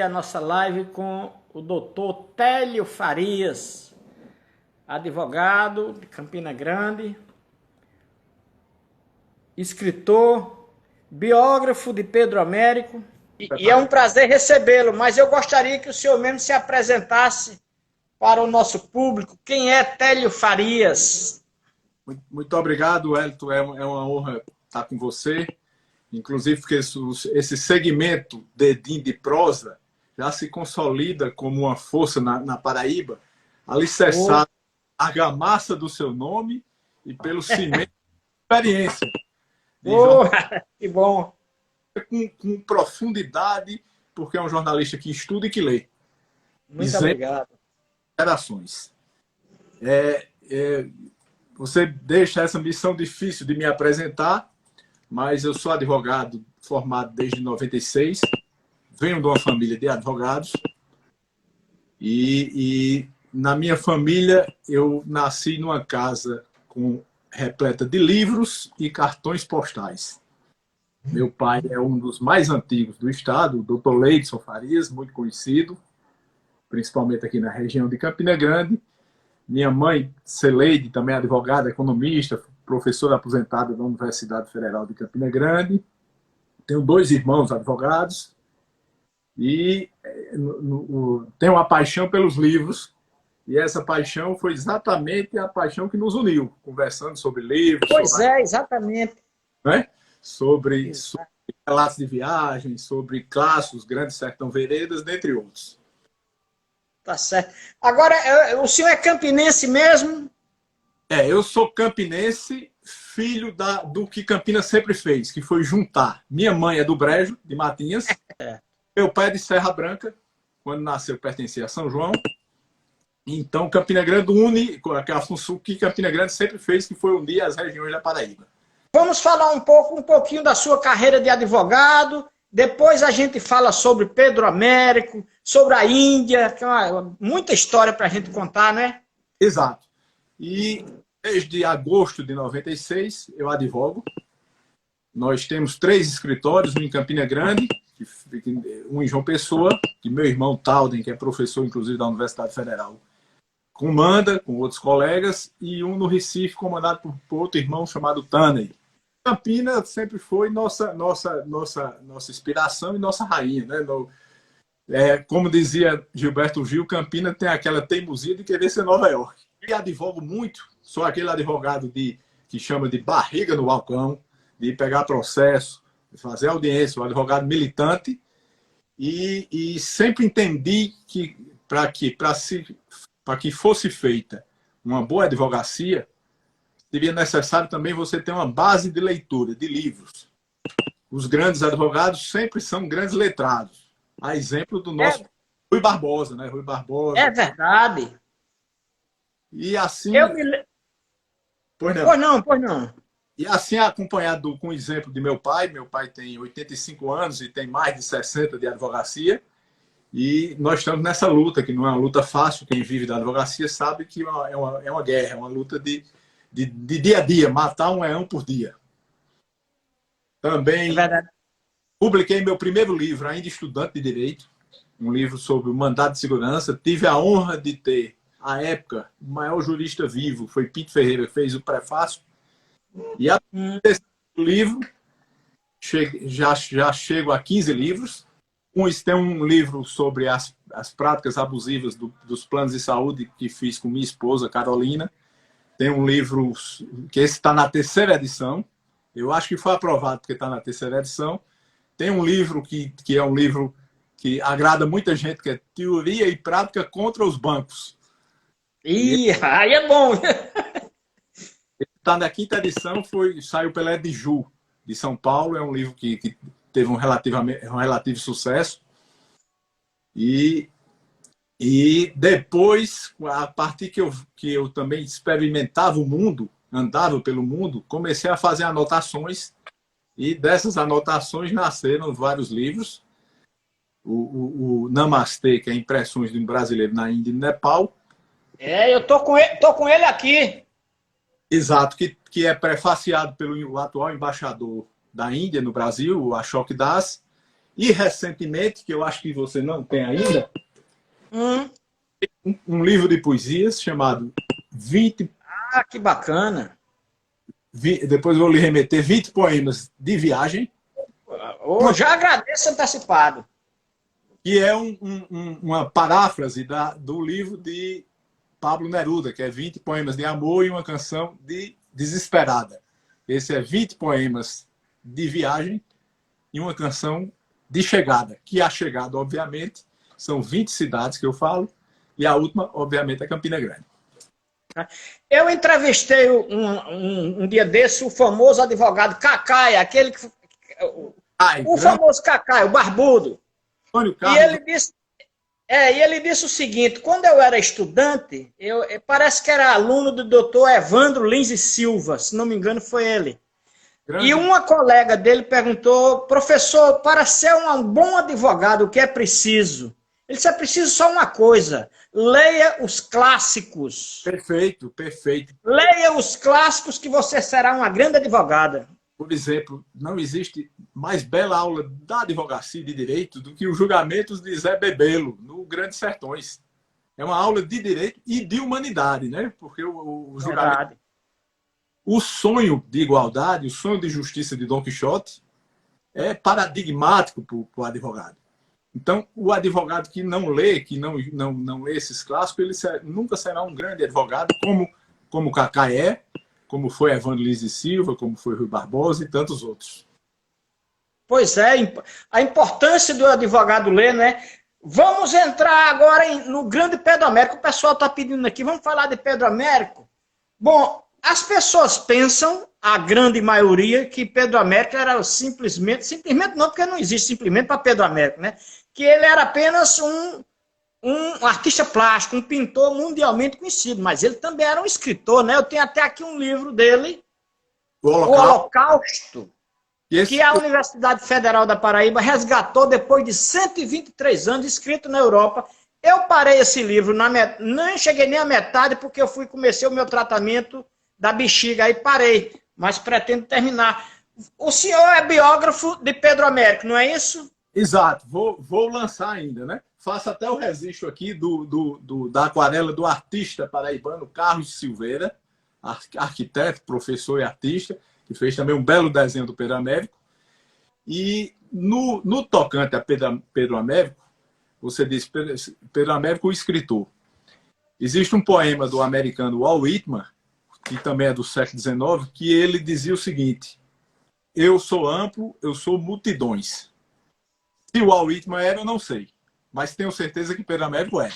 A nossa live com o doutor Télio Farias, advogado de Campina Grande, escritor, biógrafo de Pedro Américo. E é um prazer recebê-lo, mas eu gostaria que o senhor mesmo se apresentasse para o nosso público. Quem é Télio Farias? Muito obrigado, Wellington. É uma honra estar com você. Inclusive, porque esse segmento Dedinho de Prosa já se consolida como uma força na Paraíba, alicerçado na argamassa do seu nome e pelo cimento de experiência. Que bom! Com profundidade, porque é um jornalista que estuda e que lê. Muito obrigado. Gerações. Você deixa essa missão difícil de me apresentar, mas eu sou advogado formado desde 96, venho de uma família de advogados e na minha família eu nasci numa casa repleta de livros e cartões postais. Meu pai é um dos mais antigos do estado, o doutor Leidson Farias, muito conhecido, principalmente aqui na região de Campina Grande. Minha mãe, Celeide, também advogada, economista, professora aposentada da Universidade Federal de Campina Grande. Tenho 2 irmãos advogados e tenho uma paixão pelos livros. E essa paixão foi exatamente a paixão que nos uniu, conversando sobre livros. Exatamente. Né? Sobre relatos de viagem, sobre clássicos, Grande Sertão Veredas, dentre outros. Tá certo. Agora, o senhor é campinense mesmo? Eu sou campinense, filho do que Campinas sempre fez, que foi juntar. Minha mãe é do Brejo, de Matinhas. Meu pai é de Serra Branca, quando nasceu pertencia a São João. Então, Campina Grande une aquela função que Campina Grande sempre fez, que foi unir as regiões da Paraíba. Vamos falar um pouquinho da sua carreira de advogado. Depois a gente fala sobre Pedro Américo, sobre a Índia, que é muita história para a gente contar, né? Exato. E desde agosto de 96 eu advogo. Nós temos 3 escritórios, um em Campina Grande, um em João Pessoa, que meu irmão Talden, que é professor inclusive da Universidade Federal, comanda com outros colegas, e um no Recife, comandado por outro irmão chamado Taney. Campina sempre foi nossa inspiração e nossa rainha, né? Como dizia Gilberto Gil, Campina tem aquela teimosia de querer ser Nova York. E advogo muito, sou aquele advogado que chama de barriga no balcão, de pegar processo, de fazer audiência, um advogado militante, e sempre entendi que para que fosse feita uma boa advocacia, seria necessário também você ter uma base de leitura, de livros. Os grandes advogados sempre são grandes letrados. A exemplo do nosso Rui Barbosa, né? Rui Barbosa. É verdade. E assim... Pois não. E assim, acompanhado com o exemplo de meu pai tem 85 anos e tem mais de 60 de advocacia, e nós estamos nessa luta, que não é uma luta fácil. Quem vive da advocacia sabe que é uma guerra, é uma luta de dia a dia, matar um leão por dia. Também publiquei meu primeiro livro, ainda estudante de Direito, um livro sobre o mandado de segurança. Tive a honra de ter, à época, o maior jurista vivo, foi Pinto Ferreira, que fez o prefácio. E a terceiro livro, já chego a 15 livros. Tem um livro sobre as práticas abusivas dos planos de saúde que fiz com minha esposa, Carolina. Tem um livro que esse está na 3ª edição. Eu acho que foi aprovado porque está na 3ª edição. Tem um livro que é um livro que agrada muita gente, que é Teoria e Prática contra os Bancos. Aí é bom! Está na 5ª edição, saiu pela Edju, de São Paulo. É um livro que teve um relativo sucesso. E depois, a partir que eu também experimentava o mundo, andava pelo mundo, comecei a fazer anotações, e dessas anotações nasceram vários livros. O Namastê, que é Impressões de um Brasileiro na Índia e no Nepal. Eu tô com ele aqui. Exato, que é prefaciado pelo atual embaixador da Índia no Brasil, o Ashok Das. E recentemente, que eu acho que você não tem ainda, Hum. um livro de poesias chamado 20... Ah, que bacana. Depois eu vou lhe remeter 20 poemas de viagem. Oh, já agradeço antecipado. Que é uma paráfrase do livro de Pablo Neruda, que é 20 poemas de amor e uma canção de desesperada. Esse é 20 poemas de viagem e uma canção de chegada, que a chegada, obviamente, são 20 cidades que eu falo, e a última, obviamente, é Campina Grande. Eu entrevistei um dia desse o famoso advogado Cacai, aquele que... O famoso Cacai, o barbudo. E ele disse o seguinte: quando eu era estudante, parece que era aluno do doutor Evandro Lins e Silva, se não me engano foi ele. Grande. E uma colega dele perguntou: professor, para ser um bom advogado, o que é preciso? Ele disse: é preciso só uma coisa, leia os clássicos. Perfeito, perfeito. Leia os clássicos que você será uma grande advogada. Por exemplo, não existe mais bela aula da advocacia de direito do que os julgamentos de Zé Bebelo, no Grandes Sertões. É uma aula de direito e de humanidade, né? Porque o julgamento... O sonho de igualdade, o sonho de justiça de Dom Quixote é paradigmático para o advogado. Então, o advogado que não lê, que não lê esses clássicos, ele nunca será um grande advogado, como o Cacá é, como foi Evandro Lins e Silva, como foi Rui Barbosa e tantos outros. Pois é, a importância do advogado ler, né? Vamos entrar agora no grande Pedro Américo. O pessoal está pedindo aqui, vamos falar de Pedro Américo? Bom, as pessoas pensam, a grande maioria, que Pedro Américo era simplesmente não, porque não existe simplesmente para Pedro Américo, né? Que ele era apenas um artista plástico, um pintor mundialmente conhecido, mas ele também era um escritor, né? Eu tenho até aqui um livro dele, O Holocausto, que a Universidade Federal da Paraíba resgatou depois de 123 anos, escrito na Europa. Eu parei esse livro, não cheguei nem à metade, porque comecei o meu tratamento da bexiga, aí parei, mas pretendo terminar. O senhor é biógrafo de Pedro Américo, não é isso? Exato, vou lançar ainda, né? Faço até o registro aqui da aquarela do artista paraibano Carlos Silveira, arquiteto, professor e artista, que fez também um belo desenho do Pedro Américo. E no tocante a Pedro Américo, você disse Pedro Américo, o escritor. Existe um poema do americano Walt Whitman, que também é do século XIX, que ele dizia o seguinte: eu sou amplo, eu sou multidões. Se o Walt Whitman era, eu não sei. Mas tenho certeza que Pedro Américo era.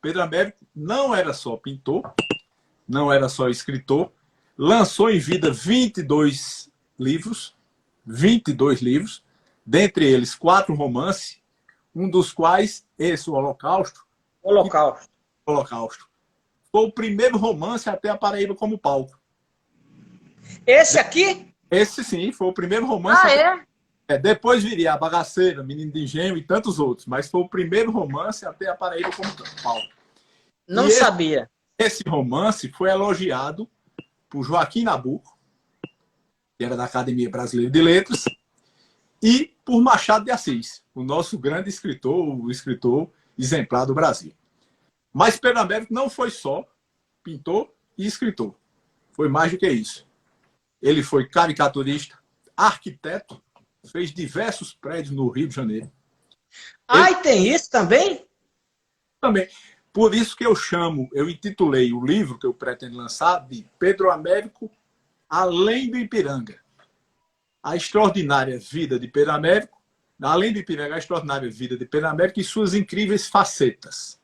Pedro Américo não era só pintor, não era só escritor, lançou em vida 22 livros, dentre eles 4 romances, um dos quais, esse, o Holocausto. Foi o primeiro romance a ter a Paraíba como palco. Esse aqui? Esse sim, foi o primeiro romance. Ah, é? Depois viria A Bagaceira, Menino de Engenho e tantos outros, mas foi o primeiro romance a ter a Paraíba como palco. Não sabia. Esse romance foi elogiado por Joaquim Nabuco, que era da Academia Brasileira de Letras, e por Machado de Assis, o nosso grande escritor, o escritor exemplar do Brasil. Mas Pedro Américo não foi só pintor e escritor. Foi mais do que isso. Ele foi caricaturista, arquiteto, fez diversos prédios no Rio de Janeiro. E tem isso também? Também. Por isso que eu intitulei o livro que eu pretendo lançar de Pedro Américo, Além do Ipiranga. A extraordinária vida de Pedro Américo, além do Ipiranga, a extraordinária vida de Pedro Américo e suas incríveis facetas.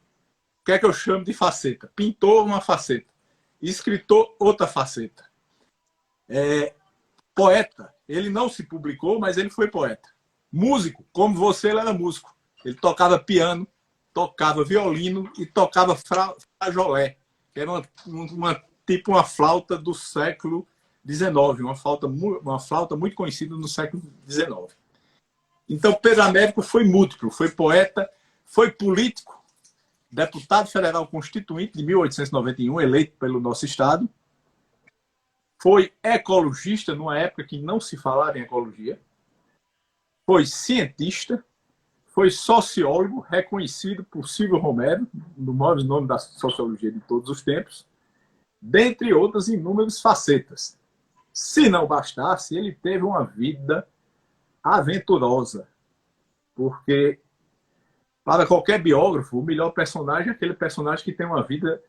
O que é que eu chamo de faceta? Pintor, uma faceta. Escritor, outra faceta. Poeta, ele não se publicou, mas ele foi poeta. Músico, como você, ele era músico. Ele tocava piano, tocava violino e tocava flageolé, que era uma flauta do século XIX, uma flauta muito conhecida no século XIX. Então, Pedro Américo foi múltiplo, foi poeta, foi político, deputado federal constituinte de 1891, eleito pelo nosso estado, foi ecologista numa época que não se falava em ecologia, foi cientista, foi sociólogo reconhecido por Silvio Romero, no maior nome da sociologia de todos os tempos, dentre outras inúmeras facetas. Se não bastasse, ele teve uma vida aventurosa, porque para qualquer biógrafo, o melhor personagem é aquele personagem que tem uma vida,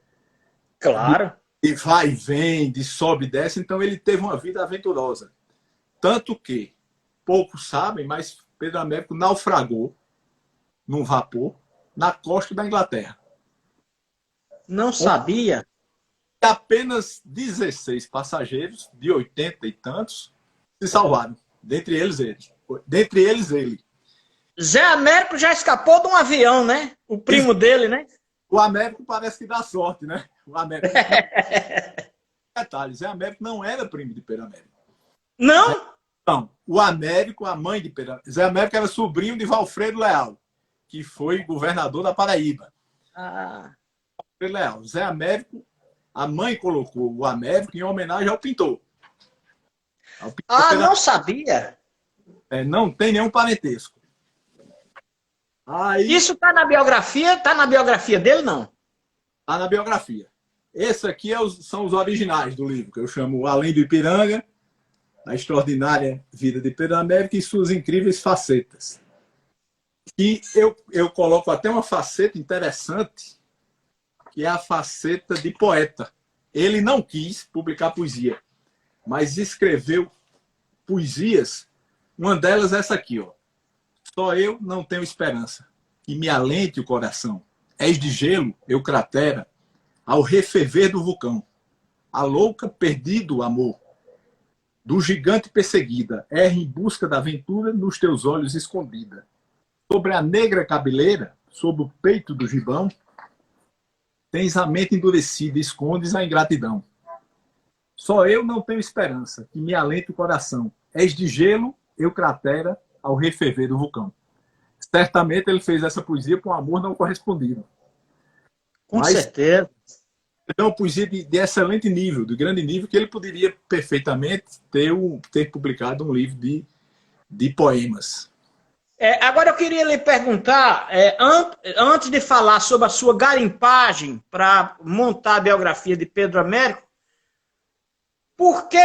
claro, de vai e vem, de sobe e desce. Então ele teve uma vida aventurosa. Tanto que, poucos sabem, mas Pedro Américo naufragou num vapor na costa da Inglaterra. Não sabia? Apenas 16 passageiros, de 80 e tantos, se salvaram. Dentre eles ele. Zé Américo já escapou de um avião, né? O primo dele, né? O Américo parece que dá sorte, né? O Américo. Detalhe, Zé Américo não era primo de Pedro Américo. Não? Não. O Américo, a mãe de Pedro Américo. Zé Américo era sobrinho de Valfredo Leal, que foi governador da Paraíba. Valfredo Leal. Zé Américo, a mãe colocou o Américo em homenagem ao pintor. Não sabia? Não tem nenhum parentesco. Aí, isso está na biografia? Está na biografia dele, não? Está na biografia. Esse aqui são os originais do livro, que eu chamo Além do Ipiranga, a extraordinária vida de Pedro Américo e suas incríveis facetas. E eu coloco até uma faceta interessante, que é a faceta de poeta. Ele não quis publicar poesia, mas escreveu poesias. Uma delas é essa aqui, ó. Só eu não tenho esperança, que me alente o coração. És de gelo, eu cratera, ao referver do vulcão. A louca, perdido amor, do gigante perseguida, erra em busca da aventura nos teus olhos escondida. Sobre a negra cabeleira, sob o peito do gibão, tens a mente endurecida, escondes a ingratidão. Só eu não tenho esperança, que me alente o coração. És de gelo, eu cratera, ao referver do vulcão. Certamente ele fez essa poesia com amor não correspondido. Com certeza. É uma poesia de excelente nível, de grande nível, que ele poderia perfeitamente ter publicado um livro de poemas. Agora eu queria lhe perguntar, antes de falar sobre a sua garimpagem para montar a biografia de Pedro Américo, por que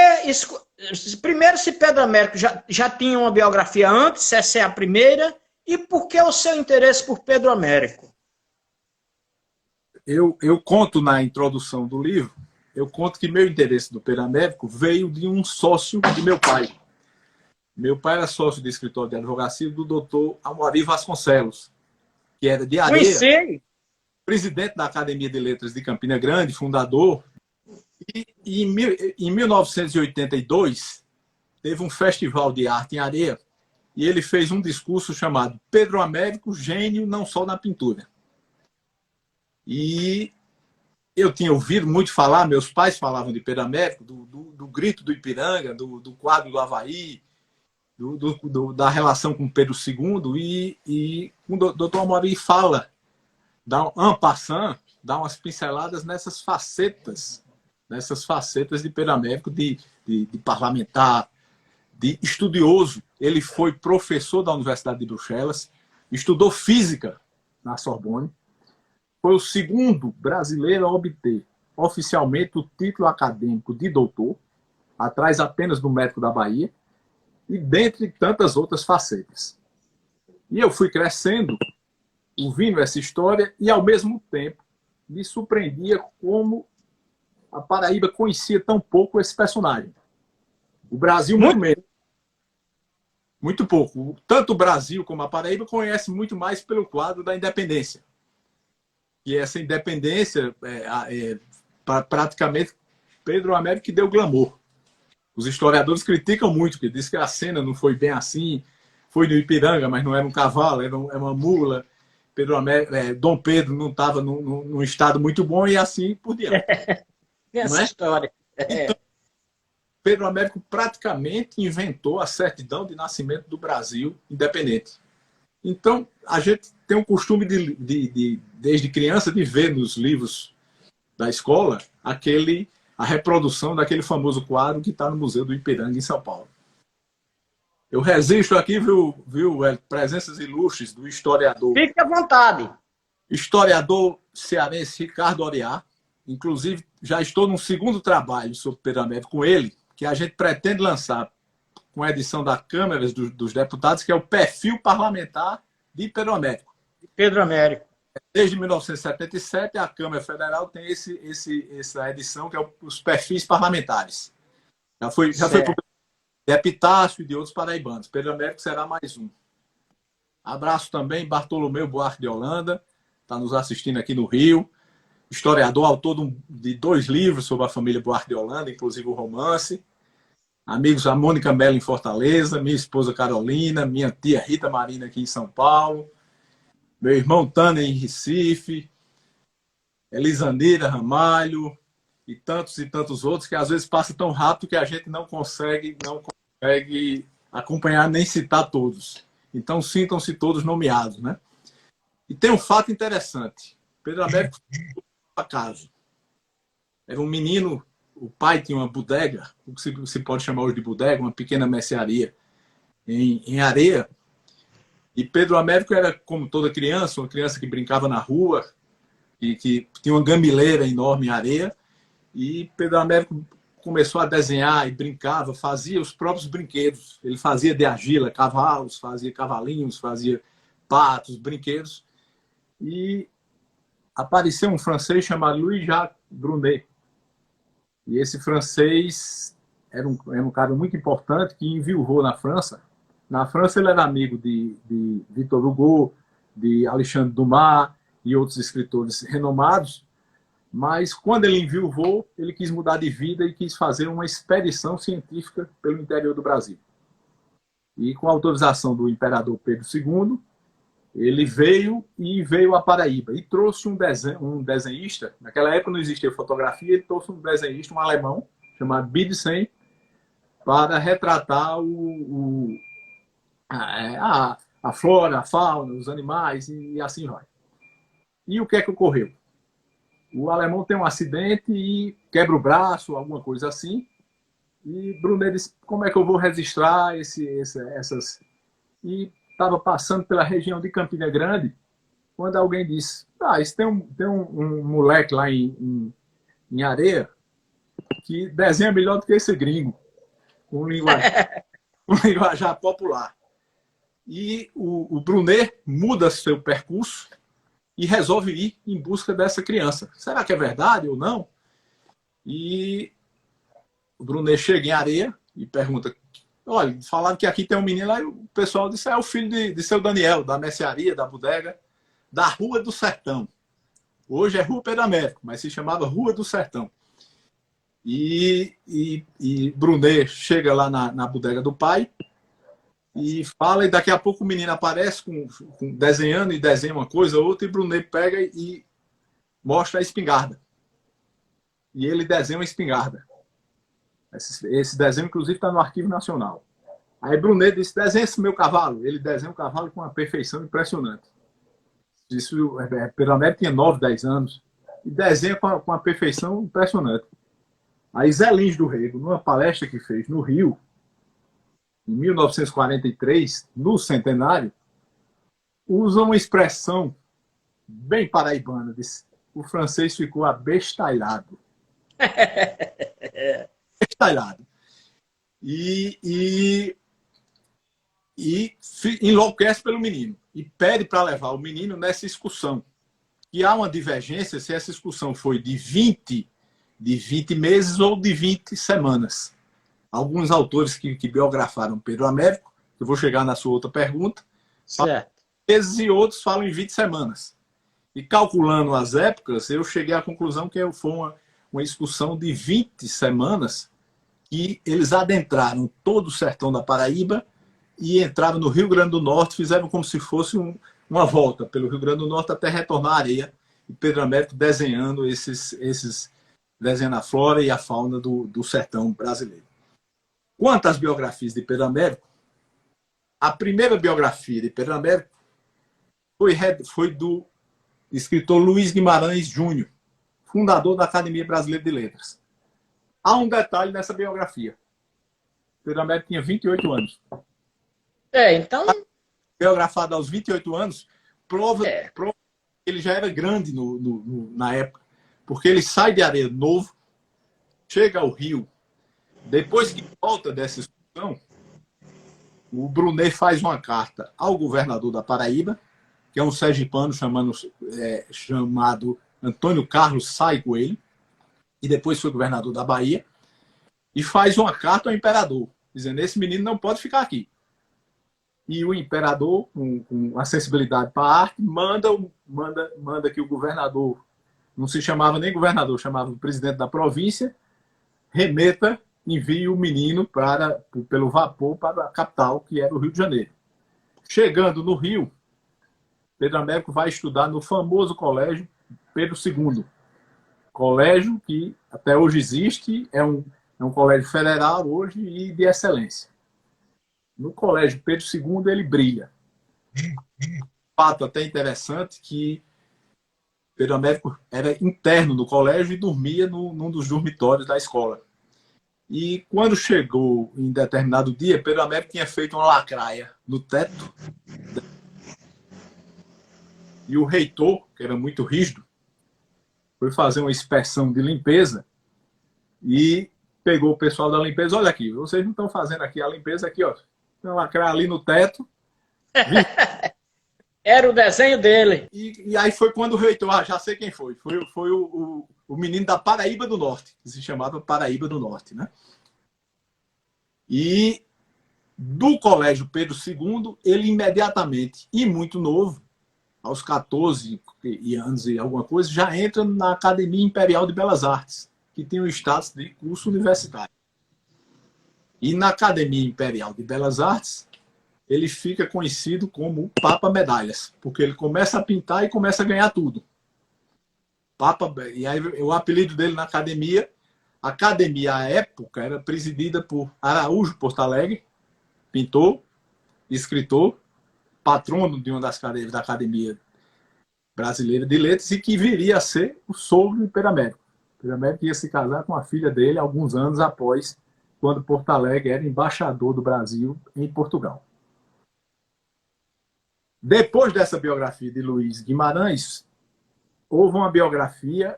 primeiro, se Pedro Américo já tinha uma biografia antes, se essa é a primeira, e por que o seu interesse por Pedro Américo? Eu conto na introdução do livro, eu conto que meu interesse do Pedro Américo veio de um sócio de meu pai. Meu pai era sócio do escritório de advocacia do doutor Amorim Vasconcelos, que era de Areia, Conheci. Presidente da Academia de Letras de Campina Grande, fundador. E em 1982, teve um festival de arte em Areia e ele fez um discurso chamado Pedro Américo, gênio não só na pintura. E eu tinha ouvido muito falar, meus pais falavam de Pedro Américo, do grito do Ipiranga, do quadro do Havaí, da relação com Pedro II, e o doutor Amorim fala, en passant, dá umas pinceladas nessas facetas de Pedro Américo, de parlamentar, de estudioso. Ele foi professor da Universidade de Bruxelas, estudou física na Sorbonne, foi o segundo brasileiro a obter oficialmente o título acadêmico de doutor, atrás apenas do médico da Bahia, e dentre tantas outras facetas. E eu fui crescendo, ouvindo essa história, e ao mesmo tempo me surpreendia como a Paraíba conhecia tão pouco esse personagem. O Brasil, muito menos. Muito pouco. Tanto o Brasil como a Paraíba conhece muito mais pelo quadro da independência. E essa independência, praticamente, Pedro Américo que deu glamour. Os historiadores criticam muito, porque diz que a cena não foi bem assim, foi no Ipiranga, mas não era um cavalo, era uma mula. Dom Pedro não estava num estado muito bom e assim por diante. Essa história. Então, Pedro Américo praticamente inventou a certidão de nascimento do Brasil independente. Então, a gente tem o costume desde criança de ver nos livros da escola a reprodução daquele famoso quadro que está no Museu do Ipiranga, em São Paulo. Eu resisto aqui, viu, presenças ilustres do historiador. Fique à vontade. Historiador cearense Ricardo Oriá. Inclusive, já estou num segundo trabalho sobre Pedro Américo com ele, que a gente pretende lançar com a edição da Câmara dos Deputados, que é o perfil parlamentar de Pedro Américo. Pedro Américo. Desde 1977, a Câmara Federal tem essa edição, que é os perfis parlamentares. Já foi publicado de Epitácio e de outros paraibanos. Pedro Américo será mais um. Abraço também Bartolomeu Buarque de Holanda, está nos assistindo aqui no Rio. Historiador, autor de 2 livros sobre a família Buarque de Holanda, inclusive o romance. Amigos, a Mônica Mello em Fortaleza, minha esposa Carolina, minha tia Rita Marina aqui em São Paulo, meu irmão Tânia em Recife, Elisanira Ramalho e tantos outros, que às vezes passa tão rápido que a gente não consegue acompanhar nem citar todos. Então sintam-se todos nomeados, né? E tem um fato interessante. Pedro Américo, por acaso, era um menino. O pai tinha uma bodega, o que se pode chamar hoje de bodega, uma pequena mercearia em Areia. E Pedro Américo era, como toda criança, uma criança que brincava na rua, e que tinha uma gamileira enorme em Areia. E Pedro Américo começou a desenhar e brincava, fazia os próprios brinquedos. Ele fazia de argila cavalos, fazia cavalinhos, fazia patos, brinquedos. E apareceu um francês chamado Louis-Jacques Brunet. E esse francês era um cara muito importante que enviuvou na França. Na França ele era amigo de Victor Hugo, de Alexandre Dumas e outros escritores renomados. Mas quando ele enviuvou, ele quis mudar de vida e quis fazer uma expedição científica pelo interior do Brasil. E com a autorização do imperador Pedro II, ele veio à Paraíba e trouxe um desenhista. Naquela época não existia fotografia, ele trouxe um desenhista, um alemão, chamado Bidsen, para retratar a flora, a fauna, os animais e assim vai. E o que é que ocorreu? O alemão tem um acidente e quebra o braço, alguma coisa assim. E Brunet disse, como é que eu vou registrar essas... E estava passando pela região de Campina Grande, quando alguém disse, isso tem um moleque lá em Areia que desenha melhor do que esse gringo, com linguajar popular. E o Brunet muda seu percurso e resolve ir em busca dessa criança. Será que é verdade ou não? E o Brunet chega em Areia e pergunta, olha, falaram que aqui tem um menino lá, e o pessoal disse, é o filho de seu Daniel, da mercearia, da bodega, da Rua do Sertão. Hoje é Rua Pedro Américo, mas se chamava Rua do Sertão. E Brunet chega lá na bodega do pai e fala, e daqui a pouco o menino aparece desenhando e desenha uma coisa ou outra, e Brunet pega e mostra a espingarda. E ele desenha uma espingarda. Esse desenho, inclusive, está no Arquivo Nacional. Aí Brunet disse, desenha esse meu cavalo. Ele desenha o cavalo com uma perfeição impressionante. Isso, Pedro Américo tinha 9, 10 anos. E desenha com uma perfeição impressionante. Aí Zé Lins do Rego, numa palestra que fez no Rio, em 1943, no centenário, usa uma expressão bem paraibana. Disse, o francês ficou abestalhado. Talhado. E enlouquece pelo menino. E pede para levar o menino nessa excursão. E há uma divergência se essa excursão foi de 20 meses ou de 20 semanas. Alguns autores que biografaram Pedro Américo, eu vou chegar na sua outra pergunta, certo, meses e outros falam em 20 semanas. E calculando as épocas, eu cheguei à conclusão que foi uma excursão de 20 semanas, e eles adentraram todo o sertão da Paraíba e entraram no Rio Grande do Norte, fizeram como se fosse uma volta pelo Rio Grande do Norte até retornar à Areia, e Pedro Américo desenhando desenhando a flora e a fauna do sertão brasileiro. Quanto às biografias de Pedro Américo, a primeira biografia de Pedro Américo foi do escritor Luiz Guimarães Júnior, fundador da Academia Brasileira de Letras. Há um detalhe nessa biografia. Pedro Américo tinha 28 anos. Então... Biografado aos 28 anos, prova É. que ele já era grande na época, porque ele sai de Areia Novo, chega ao Rio, depois que volta dessa excursão, o Brunet faz uma carta ao governador da Paraíba, que é um sergipano chamado Antônio Carlos Sai Coelho, e depois foi governador da Bahia, e faz uma carta ao imperador, dizendo: esse menino não pode ficar aqui. E o imperador, com a sensibilidade para a arte, manda que o governador, não se chamava nem governador, chamava o presidente da província, envie o menino pelo vapor para a capital, que era o Rio de Janeiro. Chegando no Rio, Pedro Américo vai estudar no famoso colégio Pedro II. Colégio que até hoje existe, é um colégio federal hoje e de excelência. No colégio Pedro II ele brilha. Fato até interessante que Pedro Américo era interno no colégio e dormia num dos dormitórios da escola. E quando chegou em determinado dia, Pedro Américo tinha feito uma lacraia no teto. E o reitor, que era muito rígido, foi fazer uma inspeção de limpeza e pegou o pessoal da limpeza: olha aqui, vocês não estão fazendo aqui a limpeza aqui, ó. Tem uma lacraia ali no teto. Era o desenho dele. E aí foi quando o reitor, já sei quem foi. Foi o menino da Paraíba do Norte, que se chamava Paraíba do Norte, né? E do colégio Pedro II, ele imediatamente, e muito novo, aos 14 anos e alguma coisa, já entra na Academia Imperial de Belas Artes, que tem o status de curso universitário. E na Academia Imperial de Belas Artes, ele fica conhecido como Papa Medalhas, porque ele começa a pintar e começa a ganhar tudo. E aí o apelido dele na academia, a academia à época era presidida por Araújo Porto Alegre, pintor, escritor, patrono de uma das cadeiras da Academia Brasileira de Letras, e que viria a ser o sogro de Pedro Américo. Pedro Américo ia se casar com a filha dele alguns anos após, quando Porto Alegre era embaixador do Brasil em Portugal. Depois dessa biografia de Luiz Guimarães, houve uma biografia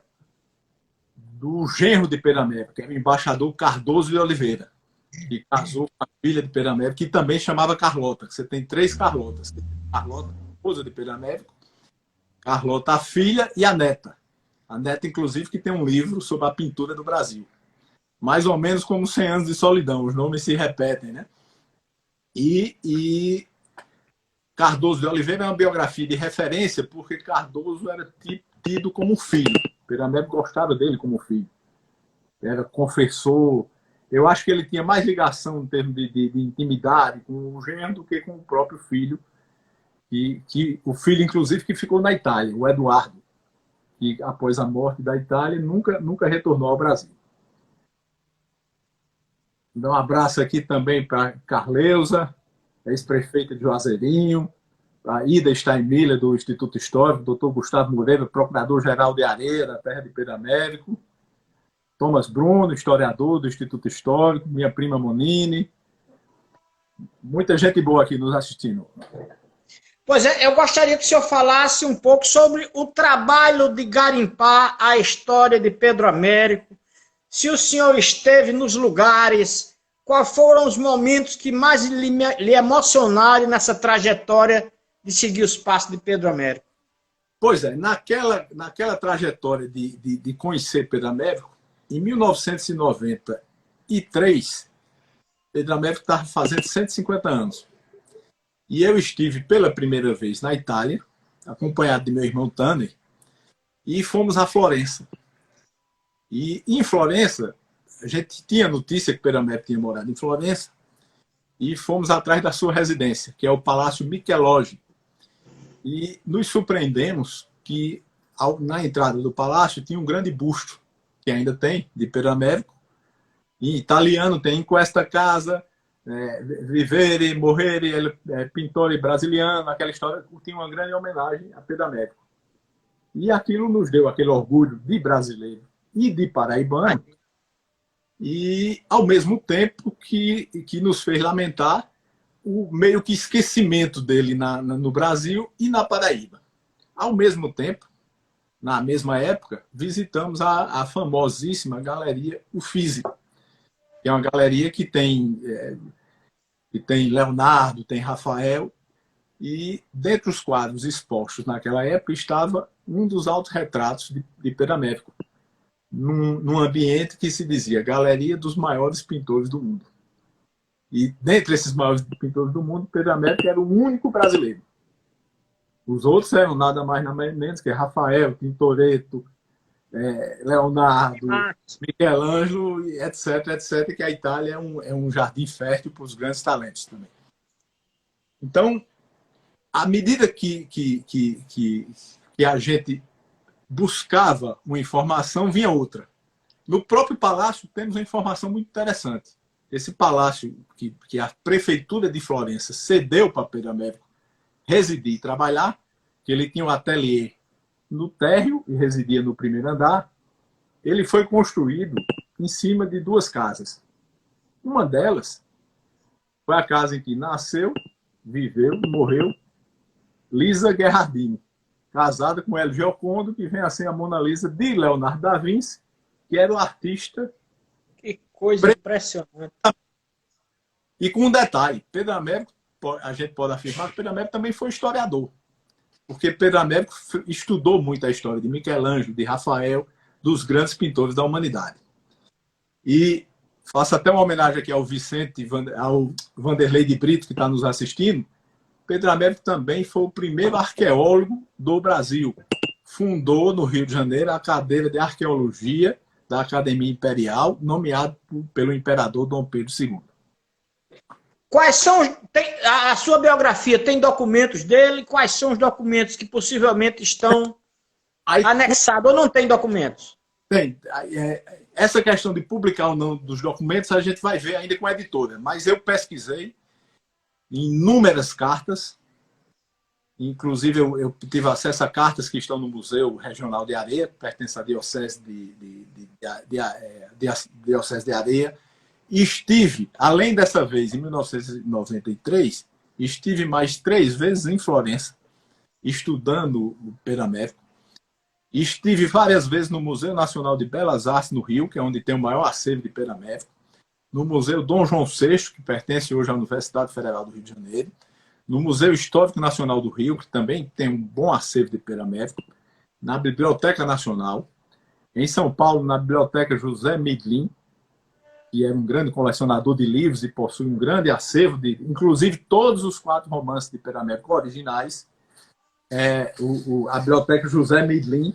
do genro de Pedro Américo, que era o embaixador Cardoso de Oliveira, que casou com a filha de Pedro Américo, que também chamava Carlota. Você tem 3 Carlotas. Carlota, esposa de Pedro Américo, Carlota, a filha, e a neta. A neta, inclusive, que tem um livro sobre a pintura do Brasil. Mais ou menos como 100 anos de solidão, os nomes se repetem, né? E Cardoso de Oliveira é uma biografia de referência, porque Cardoso era tido como filho. Pedro Américo gostava dele como filho. Era confessor. Eu acho que ele tinha mais ligação em termos de intimidade com o genro do que com o próprio filho. Que o filho, inclusive, que ficou na Itália, o Eduardo, que após a morte da Itália nunca retornou ao Brasil. Dá um abraço aqui também para Carleusa, ex-prefeita de Juazeirinho, a Ida Steinmiller, do Instituto Histórico, doutor Gustavo Moreira, procurador-geral de Areia, da terra de Pedro Américo, Thomas Bruno, historiador do Instituto Histórico, minha prima Monine. Muita gente boa aqui nos assistindo. Pois é, eu gostaria que o senhor falasse um pouco sobre o trabalho de garimpar a história de Pedro Américo. Se o senhor esteve nos lugares, quais foram os momentos que mais lhe emocionaram nessa trajetória de seguir os passos de Pedro Américo? Pois é, naquela trajetória de conhecer Pedro Américo, em 1993, Pedro Américo estava fazendo 150 anos. E eu estive pela primeira vez na Itália, acompanhado de meu irmão Tanner, e fomos a Florença. E em Florença, a gente tinha notícia que Pedro Américo tinha morado em Florença, e fomos atrás da sua residência, que é o Palácio Michelozzi. E nos surpreendemos que na entrada do palácio tinha um grande busto, que ainda tem, de Pedro Américo. Em italiano tem Questa casa, Vivere, Morrere, Pintore Brasiliano, aquela história, tinha uma grande homenagem a Pedro Américo. E aquilo nos deu aquele orgulho de brasileiro e de paraibano, e ao mesmo tempo que nos fez lamentar o meio que esquecimento dele no Brasil e na Paraíba. Ao mesmo tempo, na mesma época, visitamos a famosíssima Galeria Uffizi, que é uma galeria que tem Leonardo, tem Rafael, e dentre os quadros expostos naquela época estava um dos autorretratos de Pedro Américo, num ambiente que se dizia Galeria dos Maiores Pintores do Mundo. E dentre esses maiores pintores do mundo, Pedro Américo era o único brasileiro. Os outros eram nada mais nada menos que Rafael, Tintoretto, Leonardo, Michelangelo, etc, etc, que a Itália é um jardim fértil para os grandes talentos também. Então, à medida que a gente buscava uma informação, vinha outra. No próprio palácio temos uma informação muito interessante. Esse palácio que a prefeitura de Florença cedeu para Pedro Américo residir e trabalhar, que ele tinha um ateliê no térreo e residia no primeiro andar, ele foi construído em cima de duas casas. Uma delas foi a casa em que nasceu, viveu e morreu Lisa Gherardini, casada com El Giocondo, que vem a ser a Mona Lisa de Leonardo da Vinci, que era o artista. Que coisa impressionante. E com um detalhe, Pedro Américo, a gente pode afirmar que Pedro Américo também foi historiador, porque Pedro Américo estudou muito a história de Michelangelo, de Rafael, dos grandes pintores da humanidade. E faço até uma homenagem aqui ao ao Vanderlei de Brito, que está nos assistindo. Pedro Américo também foi o primeiro arqueólogo do Brasil. Fundou, no Rio de Janeiro, a cadeira de arqueologia da Academia Imperial, nomeado pelo imperador Dom Pedro II. Quais são... a sua biografia tem documentos dele? Quais são os documentos que possivelmente estão anexados ou não tem documentos? Tem. Essa questão de publicar ou não dos documentos a gente vai ver ainda com a editora. Mas eu pesquisei inúmeras cartas. Inclusive, eu tive acesso a cartas que estão no Museu Regional de Areia, que pertence à Diocese Diocese de Areia. E estive, além dessa vez, em 1993, estive mais 3 vezes em Florença, estudando o Pedro Américo. Estive várias vezes no Museu Nacional de Belas Artes, no Rio, que é onde tem o maior acervo de Pedro Américo. No Museu Dom João VI, que pertence hoje à Universidade Federal do Rio de Janeiro. No Museu Histórico Nacional do Rio, que também tem um bom acervo de Pedro Américo. Na Biblioteca Nacional. Em São Paulo, na Biblioteca José Midlin, que era um grande colecionador de livros e possui um grande acervo, inclusive todos os 4 romances de Pedro Américo originais, a Biblioteca José Midlin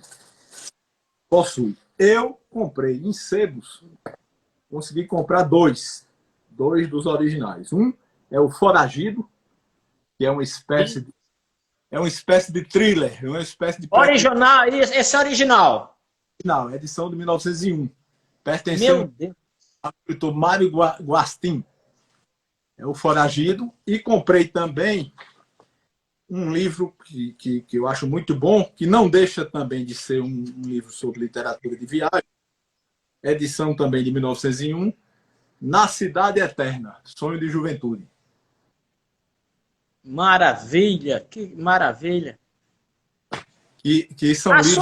possui. Eu comprei em sebos, consegui comprar 2 dos originais. Um é o Foragido, que é uma espécie de thriller, uma espécie de... Original, esse é original. Não, edição de 1901. Pertenceu ao escritor Mário Guastin. É o Foragido. E comprei também um livro que eu acho muito bom, que não deixa também de ser um livro sobre literatura de viagem. Edição também de 1901. Na Cidade Eterna, Sonho de Juventude. Maravilha, que maravilha. Que são livros...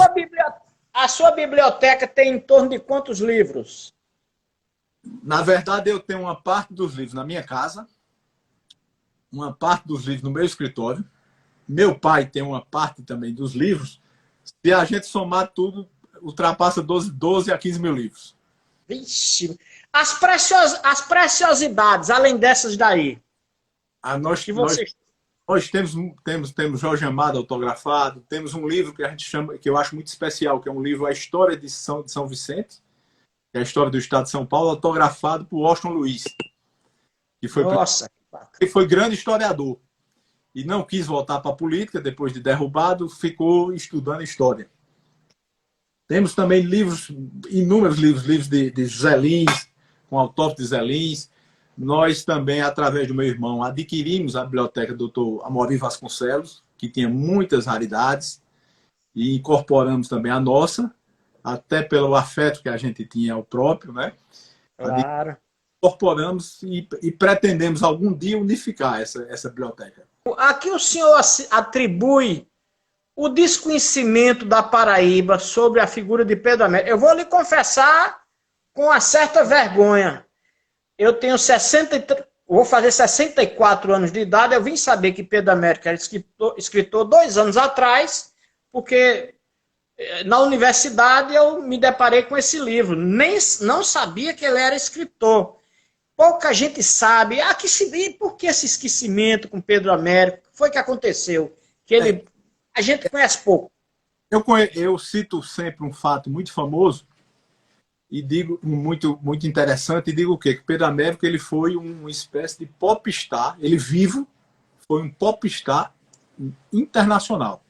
A sua biblioteca tem em torno de quantos livros? Na verdade, eu tenho uma parte dos livros na minha casa, uma parte dos livros no meu escritório. Meu pai tem uma parte também dos livros. Se a gente somar tudo, ultrapassa 12 a 15 mil livros. Vixe. As preciosidades, além dessas daí. Nós temos Jorge Amado autografado, temos um livro que a gente chama, que eu acho muito especial, que é um livro A História de São Vicente, que é a história do estado de São Paulo, autografado por Washington Luiz, que foi grande historiador e não quis voltar para a política depois de derrubado, ficou estudando história. Temos também inúmeros livros de José Lins, com autógrafo de José Lins. Nós também, através do meu irmão, adquirimos a biblioteca do Dr. Amorim Vasconcelos, que tinha muitas raridades, e incorporamos também a nossa, até pelo afeto que a gente tinha ao próprio, né? Claro. incorporamos e pretendemos algum dia unificar essa biblioteca. Aqui o senhor atribui o desconhecimento da Paraíba sobre a figura de Pedro Américo. Eu vou lhe confessar com uma certa vergonha. Eu tenho vou fazer 64 anos de idade, eu vim saber que Pedro Américo era escritor 2 anos atrás, porque na universidade eu me deparei com esse livro. Não sabia que ele era escritor. Pouca gente sabe. Por que esse esquecimento com Pedro Américo? O que foi que aconteceu? A gente conhece pouco. Eu cito sempre um fato muito famoso e digo muito interessante, e digo o quê? Que Pedro Américo ele foi uma espécie de popstar, ele vivo, foi um popstar internacional.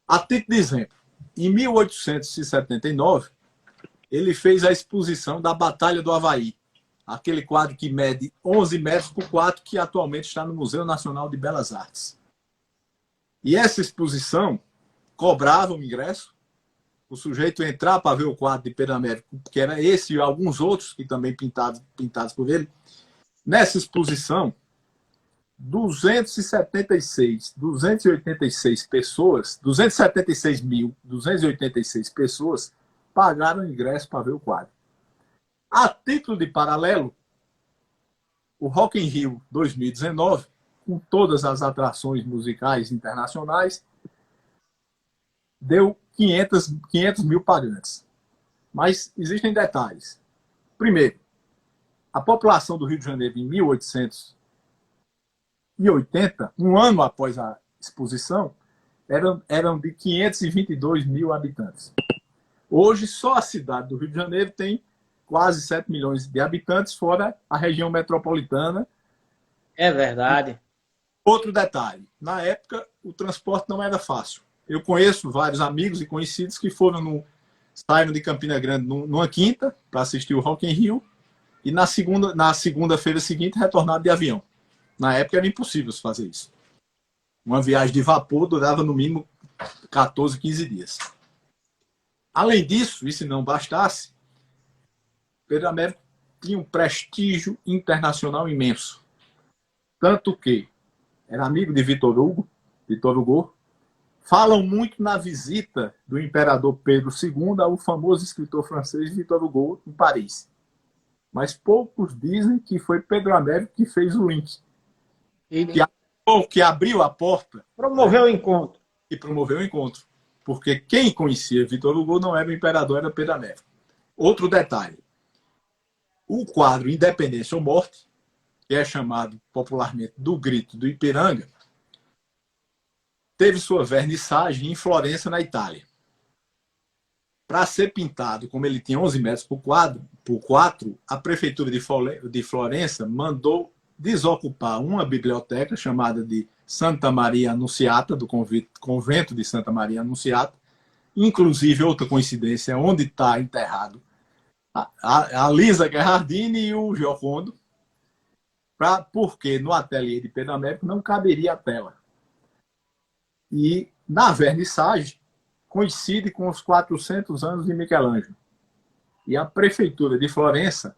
A título de exemplo, em 1879, ele fez a exposição da Batalha do Havaí, aquele quadro que mede 11 metros por 4, que atualmente está no Museu Nacional de Belas Artes. E essa exposição cobrava um ingresso, o sujeito entrar para ver o quadro de Pedro Américo, que era esse e alguns outros que também pintados por ele. Nessa exposição, 286 pessoas, 276.286 pessoas pagaram ingresso para ver o quadro. A título de paralelo, o Rock in Rio 2019, com todas as atrações musicais internacionais, deu 500 mil pagantes. Mas existem detalhes. Primeiro, a população do Rio de Janeiro em 1880, um ano após a exposição, eram de 522 mil habitantes. Hoje, só a cidade do Rio de Janeiro tem quase 7 milhões de habitantes, fora a região metropolitana. É verdade. Outro detalhe, na época o transporte não era fácil. Eu conheço vários amigos e conhecidos que saíram de Campina Grande numa quinta para assistir o Rock in Rio e na segunda-feira seguinte retornaram de avião. Na época era impossível se fazer isso. Uma viagem de vapor durava no mínimo 14, 15 dias. Além disso, e se não bastasse, Pedro Américo tinha um prestígio internacional imenso. Tanto que era amigo de Vitor Hugo. Falam muito na visita do imperador Pedro II ao famoso escritor francês Vitor Hugo em Paris. Mas poucos dizem que foi Pedro Américo que fez o link. Que abriu a porta. Promoveu o encontro. E promoveu o encontro. Porque quem conhecia Vitor Hugo não era o imperador, era Pedro Américo. Outro detalhe. O quadro Independência ou Morte, que é chamado popularmente do Grito do Ipiranga, teve sua vernissagem em Florença, na Itália. Para ser pintado, como ele tinha 11 metros por 4, a prefeitura de Florença mandou desocupar uma biblioteca chamada de Santa Maria Annunziata, do convento de Santa Maria Annunziata. Inclusive, outra coincidência, onde está enterrado a Lisa Gherardini e o Giocondo, porque no ateliê de Pedro Américo não caberia a tela. E na vernissagem coincide com os 400 anos de Michelangelo. E a prefeitura de Florença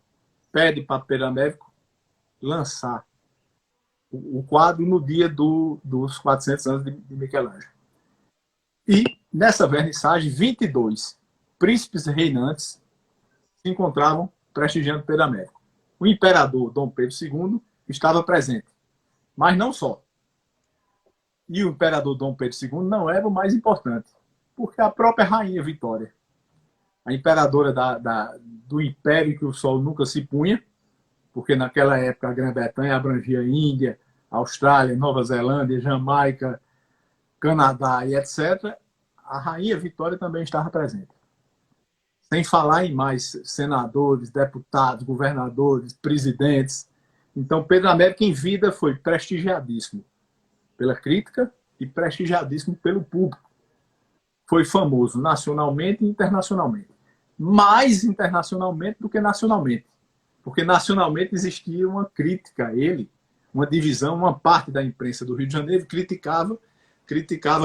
pede para Pedro Américo lançar o quadro no dia dos 400 anos de Michelangelo. E nessa vernissagem, 22 príncipes reinantes se encontravam prestigiando Pedro Américo. O imperador Dom Pedro II estava presente, mas não só. E o imperador Dom Pedro II não era o mais importante, porque a própria rainha Vitória, a imperadora do império que o sol nunca se punha, porque naquela época a Grã-Bretanha abrangia Índia, Austrália, Nova Zelândia, Jamaica, Canadá e etc., a rainha Vitória também estava presente. Sem falar em mais senadores, deputados, governadores, presidentes. Então, Pedro Américo, em vida, foi prestigiadíssimo pela crítica e prestigiadíssimo pelo público. Foi famoso nacionalmente e internacionalmente. Mais internacionalmente do que nacionalmente. Porque nacionalmente existia uma crítica a ele, uma divisão, uma parte da imprensa do Rio de Janeiro criticava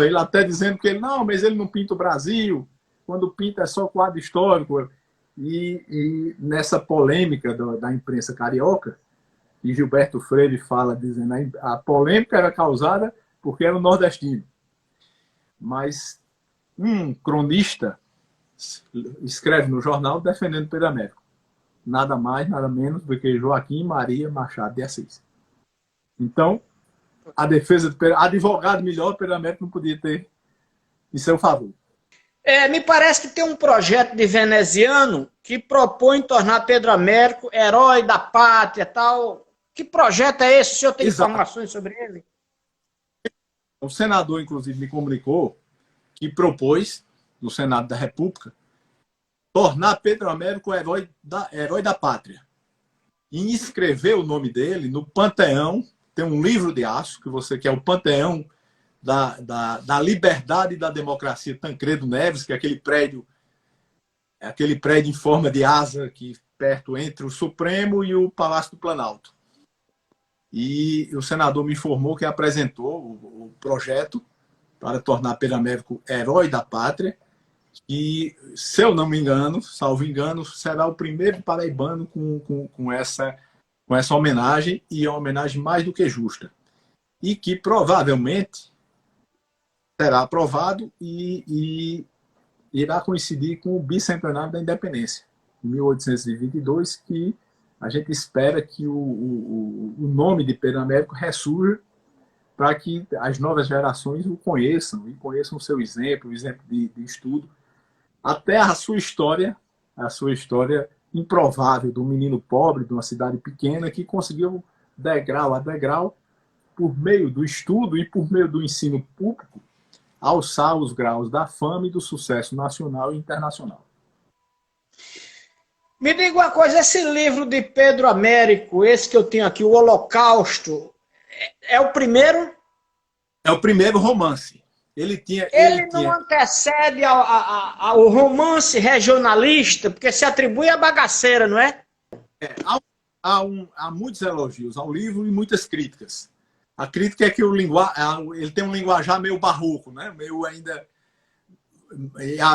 ele, até dizendo que ele não pinta o Brasil, quando pinta é só quadro histórico. E nessa polêmica da imprensa carioca, e Gilberto Freire fala, dizendo a polêmica era causada porque era o nordestino. Mas um cronista escreve no jornal defendendo Pedro Américo. Nada mais, nada menos do que Joaquim Maria Machado de Assis. Então, a defesa do advogado melhor, Pedro Américo não podia ter em seu favor. Me parece que tem um projeto de veneziano que propõe tornar Pedro Américo herói da pátria, tal. Que projeto é esse? O senhor tem informações sobre ele? O senador, inclusive, me comunicou que propôs, no Senado da República, tornar Pedro Américo herói da pátria. E inscrever o nome dele no Panteão. Tem um livro de aço, que é o Panteão da Liberdade e da Democracia Tancredo Neves, que é aquele prédio em forma de asa que perto entre o Supremo e o Palácio do Planalto. E o senador me informou que apresentou o projeto para tornar Pedro Américo herói da pátria, e, se eu não me engano, salvo engano, será o primeiro paraibano com essa homenagem, e é uma homenagem mais do que justa. E que provavelmente será aprovado e irá coincidir com o bicentenário da independência, em 1822, que a gente espera que o nome de Pedro Américo ressurja para que as novas gerações o conheçam, e conheçam o seu exemplo, o exemplo de estudo, até a sua história improvável do menino pobre de uma cidade pequena que conseguiu, degrau a degrau, por meio do estudo e por meio do ensino público, alçar os graus da fama e do sucesso nacional e internacional. Me diga uma coisa, esse livro de Pedro Américo, esse que eu tenho aqui, o Holocausto, é o primeiro? É o primeiro romance. Ele não antecede ao romance regionalista, porque se atribui à bagaceira, não é? Há muitos elogios ao livro e muitas críticas. A crítica é que ele tem um linguajar meio barroco, né? Meio ainda...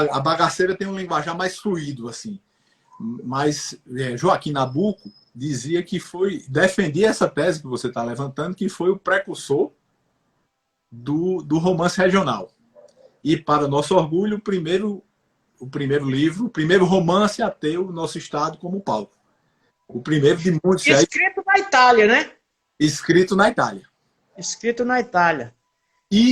A bagaceira tem um linguajar mais fluido, assim. Mas Joaquim Nabuco dizia que defendia essa tese que você está levantando, que foi o precursor do romance regional. E, para nosso orgulho, o primeiro livro, o primeiro romance a ter o nosso estado como palco. O primeiro de muitos... Escrito na Itália, né? Escrito na Itália. Escrito na Itália.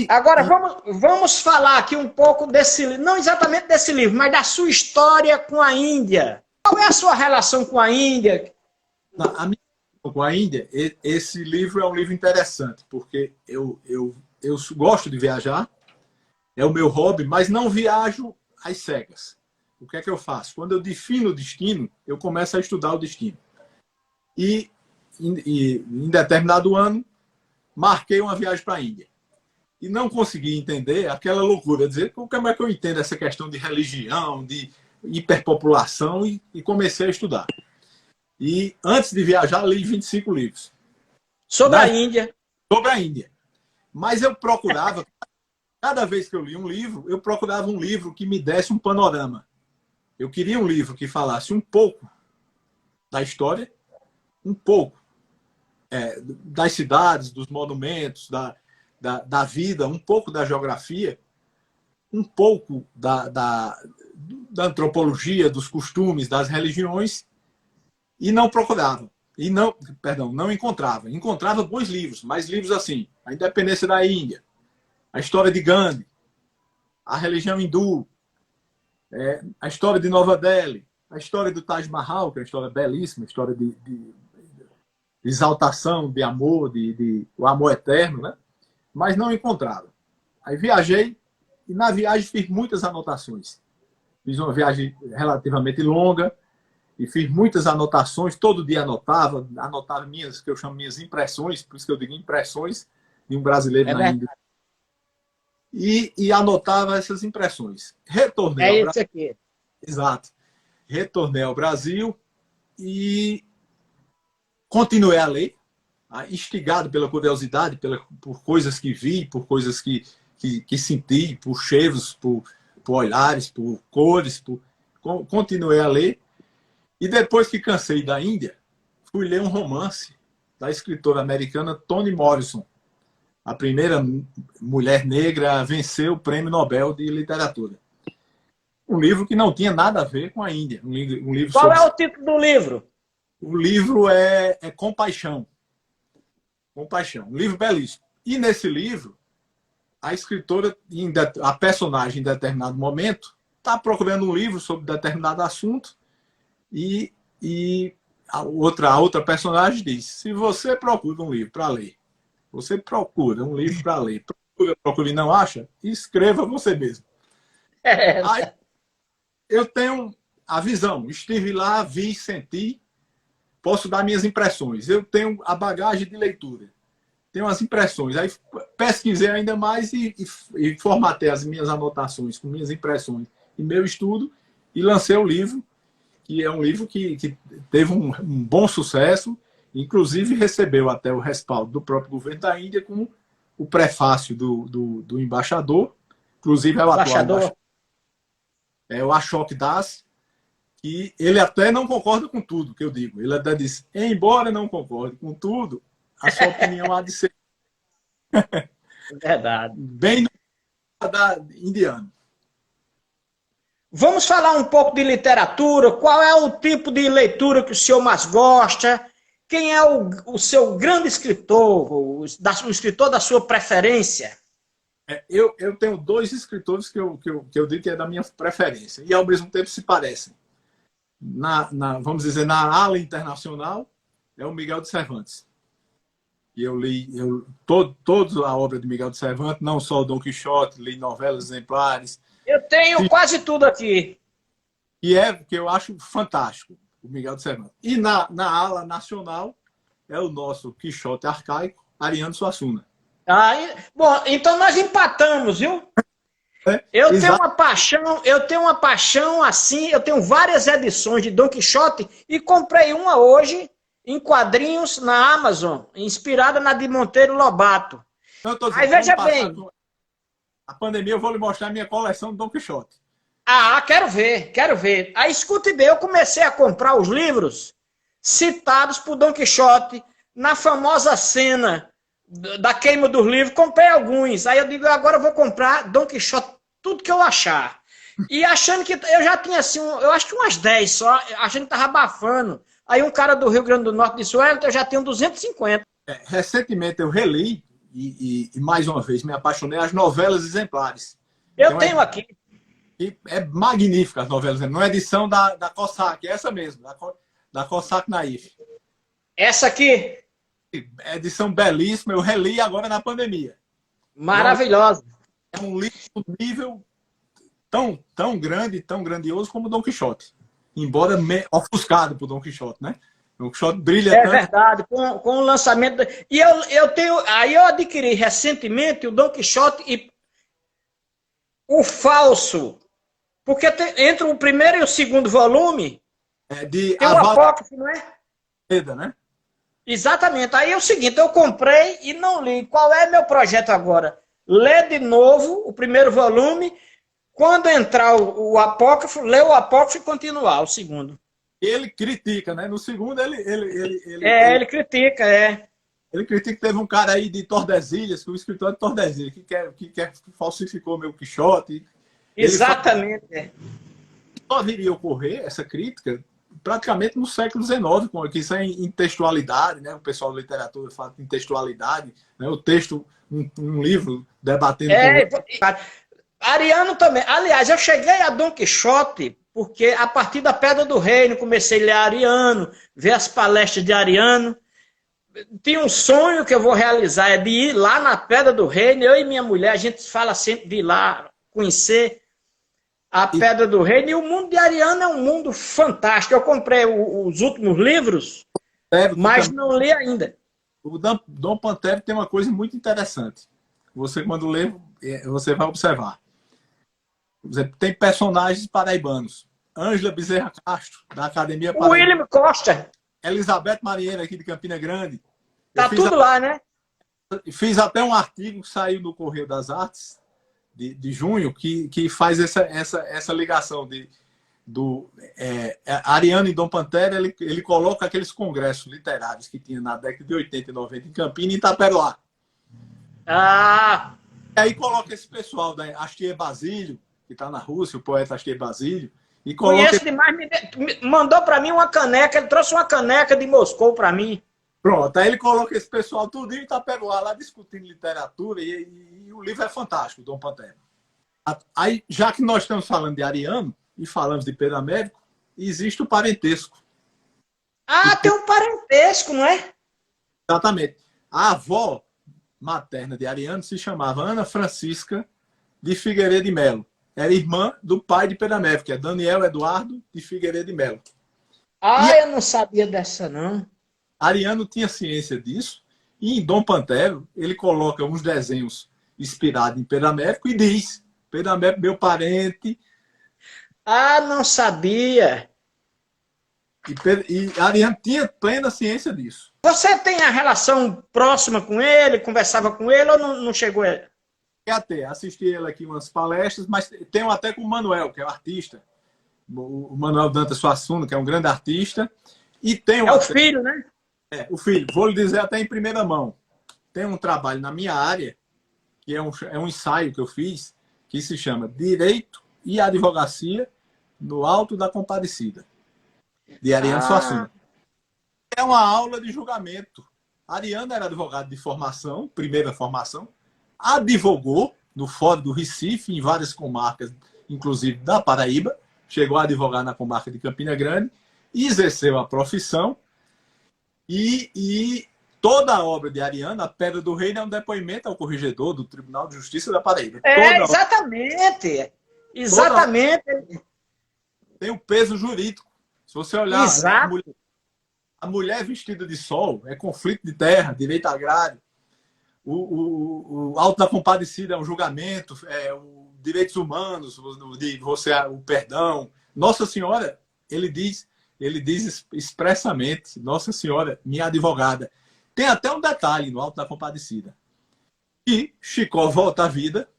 Agora, vamos falar aqui um pouco desse livro, não exatamente desse livro, mas da sua história com a Índia. Qual é a sua relação com a Índia? A minha relação com a Índia, esse livro é um livro interessante, porque eu gosto de viajar, é o meu hobby, mas não viajo às cegas. O que é que eu faço? Quando eu defino o destino, eu começo a estudar o destino. E em determinado ano, marquei uma viagem para a Índia. E não consegui entender aquela loucura, dizer como é que eu entendo essa questão de religião, de hiperpopulação, e comecei a estudar. E antes de viajar, li 25 livros. Sobre a Índia. Sobre a Índia. Mas eu procurava, cada vez que eu li um livro, eu procurava um livro que me desse um panorama. Eu queria um livro que falasse um pouco da história, um pouco das cidades, dos monumentos, da vida, um pouco da geografia, um pouco da antropologia, dos costumes, das religiões, e não procurava. Não encontrava. Encontrava bons livros, mas livros assim, a independência da Índia, a história de Gandhi, a religião hindu, a história de Nova Delhi, a história do Taj Mahal, que é uma história belíssima, história de exaltação, de amor, o amor eterno, né? Mas não encontrava. Aí viajei, e na viagem fiz muitas anotações. Fiz uma viagem relativamente longa, e fiz muitas anotações, todo dia anotava minhas, que eu chamo minhas impressões, por isso que eu digo impressões de um brasileiro na Índia. E anotava essas impressões. Retornei ao Brasil. Aqui. Exato. Retornei ao Brasil e continuei a ler, instigado pela curiosidade, por coisas que vi, por coisas que senti, por cheiros, por olhares, por cores. Continuei a ler. E depois que cansei da Índia, fui ler um romance da escritora americana Toni Morrison, a primeira mulher negra a vencer o Prêmio Nobel de Literatura. Um livro que não tinha nada a ver com a Índia. Um livro Qual é o título do livro? O livro é Compaixão. Compaixão. Um livro belíssimo. E nesse livro, a escritora, a personagem em determinado momento, está procurando um livro sobre determinado assunto e a outra personagem diz: se você procura um livro para ler, você procura um livro para ler, procura e não acha, escreva você mesmo. Aí, eu tenho a visão, estive lá, vi, senti, posso dar minhas impressões. Eu tenho a bagagem de leitura, tenho as impressões. Aí pesquisei ainda mais e formatei as minhas anotações com minhas impressões e meu estudo e lancei o livro, que é um livro que teve um bom sucesso, inclusive recebeu até o respaldo do próprio governo da Índia com o prefácio do embaixador, inclusive é o atual embaixador, é o Ashok Das, que ele até não concorda com tudo que eu digo. Ele até disse, embora não concorde com tudo, a sua opinião há de ser verdade. Bem da indiano. Vamos falar um pouco de literatura. Qual é o tipo de leitura que o senhor mais gosta? Quem é o seu grande escritor, o escritor da sua preferência? Eu tenho dois escritores que eu digo que é da minha preferência e ao mesmo tempo se parecem. Vamos dizer, na ala internacional, é o Miguel de Cervantes. E eu li toda a obra de Miguel de Cervantes, não só o Dom Quixote, li novelas exemplares. Eu tenho quase tudo aqui. Que eu acho fantástico, o Miguel de Cervantes. E na ala nacional, é o nosso Quixote arcaico, Ariano Suassuna. Bom, então nós empatamos, viu? Eu tenho uma paixão assim, eu tenho várias edições de Dom Quixote e comprei uma hoje em quadrinhos na Amazon, inspirada na de Monteiro Lobato. Aí veja bem. A pandemia eu vou lhe mostrar a minha coleção de Dom Quixote. Quero ver. Aí escute bem, eu comecei a comprar os livros citados por Dom Quixote na famosa cena da queima dos livros, comprei alguns. Aí eu digo, agora eu vou comprar Dom Quixote, tudo que eu achar. E achando que eu já tinha assim, eu acho que umas 10 só, achando que estava abafando. Aí um cara do Rio Grande do Norte disse, eu já tenho 250. Recentemente eu reli e mais uma vez me apaixonei as novelas exemplares. Eu tenho aqui. E é magnífica as novelas, não é edição da Cossack, é essa mesmo, da Cossack Naif. Essa aqui? É edição belíssima, eu reli agora na pandemia. Maravilhosa. É um livro de nível tão grande, tão grandioso como Dom Quixote. Embora ofuscado por Dom Quixote, né? Dom Quixote brilha tanto. É verdade, com o lançamento... E aí eu adquiri recentemente o Dom Quixote e o falso, porque entre o primeiro e o segundo volume tem um apócrifo, não é? Né? Exatamente. Aí é o seguinte, eu comprei e não li. Qual é meu projeto agora? Ler de novo o primeiro volume, quando entrar o apócrifo, ler o apócrifo e continuar o segundo. Ele critica, né? No segundo ele critica, Ele critica que teve um cara aí de Tordesilhas, que o escritor de Tordesilhas, que falsificou meu Quixote. Exatamente. Só viria ocorrer essa crítica praticamente no século XIX, que isso é em textualidade, né? O pessoal da literatura fala em textualidade, né? O texto, um livro debatendo... Ariano também. Aliás, eu cheguei a Dom Quixote porque a partir da Pedra do Reino comecei a ler Ariano, ver as palestras de Ariano. Tinha um sonho que eu vou realizar, é de ir lá na Pedra do Reino. Eu e minha mulher, a gente fala sempre de ir lá conhecer a Pedra do Reino. E o mundo de Ariano é um mundo fantástico. Eu comprei os últimos livros, mas não li ainda. O Dom Pantero tem uma coisa muito interessante. Você, quando lê, você vai observar. Por exemplo, tem personagens paraibanos. Ângela Bezerra Castro, da Academia Paraibana. William Costa. Elizabeth Marinheiro, aqui de Campina Grande. Tá tudo lá, né? Fiz até um artigo que saiu no Correio das Artes, de junho, que faz essa ligação de Ariano e Dom Pantera, ele coloca aqueles congressos literários que tinha na década de 80 e 90 em Campinas e Itaperoá. Ah! E aí coloca esse pessoal da Astier Basílio, que está na Rússia, o poeta Astier Basílio, e coloca... Conheço demais, mandou para mim uma caneca, ele trouxe uma caneca de Moscou para mim. Pronto, aí ele coloca esse pessoal tudo em Itaperoá, lá discutindo literatura, e o livro é fantástico, Dom Pantera. Aí, já que nós estamos falando de Ariano, e falamos de Pedro Américo, existe o parentesco. Ah, tem um parentesco, não é? Exatamente. A avó materna de Ariano se chamava Ana Francisca de Figueiredo de Melo. Era irmã do pai de Pedro Américo, que é Daniel Eduardo de Figueiredo de Melo. Ah, eu não sabia dessa, não. Ariano tinha ciência disso, e em Dom Pantero ele coloca uns desenhos inspirados em Pedro Américo e diz: Pedro Américo, meu parente. Ah, não sabia. E Ariano tinha plena ciência disso. Você tem a relação próxima com ele, conversava com ele ou não chegou a... Até assisti ele aqui umas palestras, mas tenho até com o Manuel, que é o artista, o Manuel Dantas Suassuna, que é um grande artista, e tenho É o até, filho, né? o filho, vou lhe dizer até em primeira mão. Tem um trabalho na minha área, que é um ensaio que eu fiz, que se chama Direito e Advocacia no Alto da Compadecida, de Ariano Suassuna. É uma aula de julgamento. Ariano era advogado de formação, primeira formação, advogou no Fórum do Recife, em várias comarcas, inclusive da Paraíba, chegou a advogar na comarca de Campina Grande, exerceu a profissão, e toda a obra de Ariano, A Pedra do Reino, é um depoimento ao corregedor do Tribunal de Justiça da Paraíba. Exatamente. Exatamente. Tem um peso jurídico. Se você olhar, a mulher vestida de sol é conflito de terra, direito agrário. O Alto da Compadecida é um julgamento, direitos humanos, o perdão. Nossa Senhora, ele diz expressamente, Nossa Senhora, minha advogada. Tem até um detalhe no Alto da Compadecida. E Chicó volta à vida,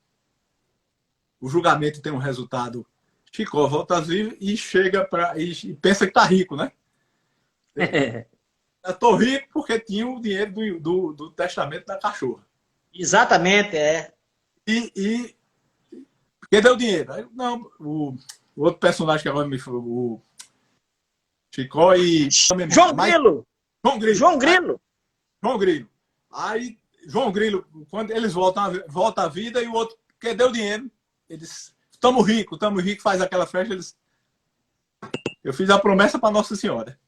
o julgamento tem um resultado, Chicó volta à vida e chega e pensa que está rico, né? Eu estou rico porque tinha o dinheiro do testamento da cachorra. Exatamente, é. E quem deu dinheiro? Aí, não, o outro personagem que agora me falou, o Chicó e... João Grilo. João Grilo. Aí, João Grilo, quando eles voltam à vida, e o outro, quem deu dinheiro? Eles, estamos ricos, faz aquela festa, eles... Eu fiz a promessa para Nossa Senhora.